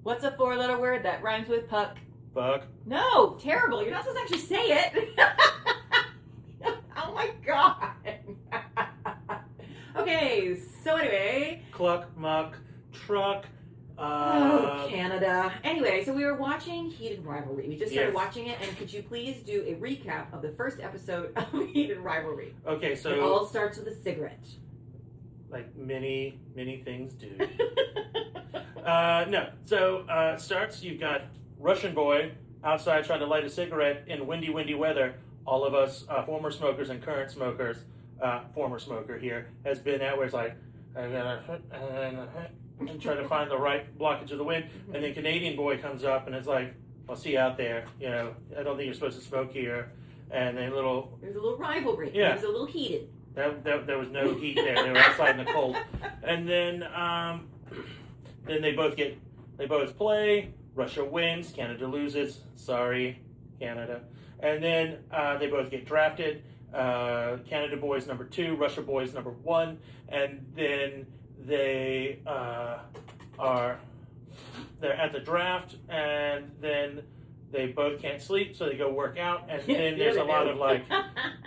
What's a 4-letter word that rhymes with puck? Buck. No, terrible. You're not supposed to actually say it. Oh my god. Okay, so anyway. Cluck, muck, truck. Canada. Anyway, so we were watching Heated Rivalry. We just started Yes. watching it, and could you please do a recap of the first episode of Heated Rivalry? Okay, It so all starts with a cigarette. like many things do. No, so it starts. You've got Russian boy outside trying to light a cigarette in windy weather. All of us former smokers and current smokers. Former smoker here has been at where it's like I'm gonna and try to find the right blockage of the wind, and then Canadian boy comes up and it's like, I'll see you out there. You know, I don't think you're supposed to smoke here. And then There was a little rivalry. Yeah. It was a little heated. there was no heat there. They were outside in the cold. And then they both play. Russia wins. Canada loses. Sorry, Canada. And then they both get drafted. Canada boys number 2, Russia boys number 1, and then they're at the draft, and then they both can't sleep, so they go work out, and then there's a lot of like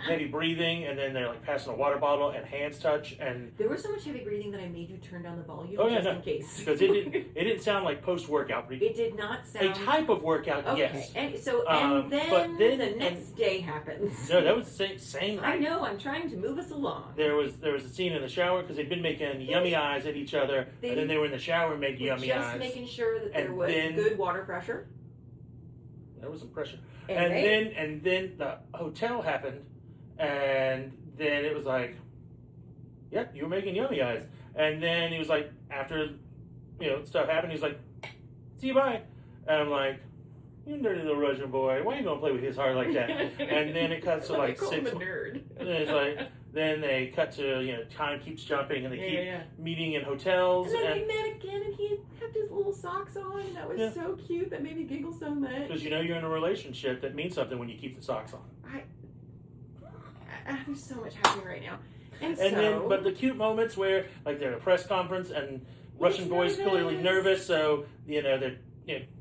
heavy breathing, and then they're like passing a water bottle and hands touch, and There was so much heavy breathing that I made you turn down the volume in case. because it didn't sound like post workout breathing. It did not sound A type of workout, okay. yes. And so but then the next day happens. No, that was the same I night. know. I'm trying to move us along. There was a scene in the shower because they'd been making yummy eyes at each other, and then they were in the shower and made yummy just eyes. making sure that there And was then- good water pressure. There was some pressure. Anyway. And then the hotel happened, and then it was like, yep, you were making yummy eyes. And then he was like, after stuff happened, he's like, see you, bye. And I'm like, you dirty little Russian boy, why are you gonna play with his heart like that? And then it cuts to like Call him 6. a nerd. And it's like, then they cut to time keeps jumping, and they keep meeting in hotels. And then they met again, and he kept his little socks on. And that was so cute. That made me giggle so much. Because you're in a relationship that means something when you keep the socks on. There's so much happening right now. But the cute moments where, like, they're at a press conference and Russian boys clearly nervous, so they're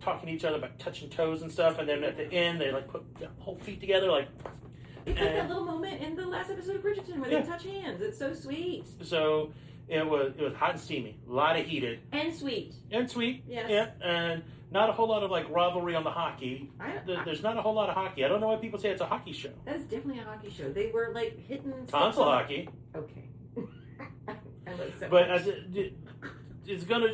talking to each other about touching toes and stuff, and then at the end they like put their whole feet together, like. It's like that little moment in the last episode of Bridgerton where they touch hands. It's so sweet. So it was hot and steamy, a lot of heated and sweet. And sweet, yes. Yeah, and not a whole lot of like rivalry on the hockey. There's not a whole lot of hockey. I don't know why people say it's a hockey show. That is definitely a hockey show. They were like hitting tonsil hockey. Okay. I like so but much. there's gonna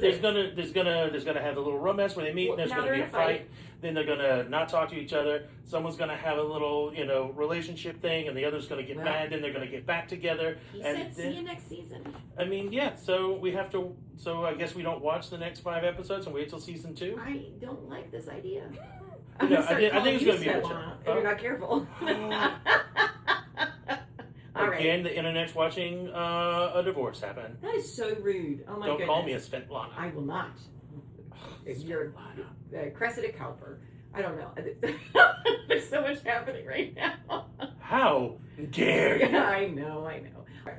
have a little romance where they meet. And there's gonna be a fight. Then they're gonna not talk to each other. Someone's gonna have a little relationship thing, and the other's gonna get mad. Then they're gonna get back together. He said, "See you next season." I mean, yeah. So we have to. So I guess we don't watch the next 5 episodes and wait till season 2. I don't like this idea. I think it's gonna be a show. If you're not careful. Again, the internet's watching a divorce happen. That is so rude. Oh my goodness. Don't call me a Svetlana. I will not. If you're Cressida Cowper. I don't know. There's so much happening right now. How dare you? I know. All right.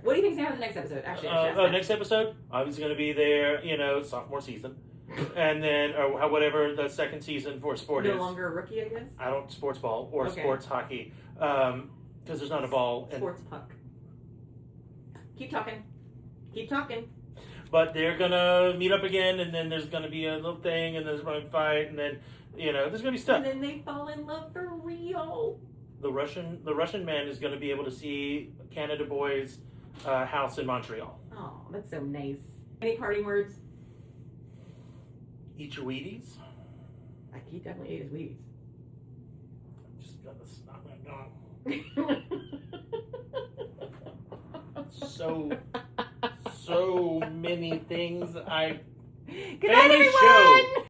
What do you think's going to happen in the next episode? Actually, next episode, obviously going to be their, sophomore season. And then, or whatever the second season for sport is. No longer a rookie, I guess? I don't, sports ball or sports hockey. Because there's not a ball. Sports puck. Keep talking. But they're going to meet up again, and then there's going to be a little thing, and there's going to fight, and then, there's going to be stuff. And then they fall in love for real. The Russian man is going to be able to see Canada boy's house in Montreal. Oh, that's so nice. Any parting words? Eat your Wheaties. He definitely ate his Wheaties. I'm just going to stop it. So many things I. Good night, everyone! Show.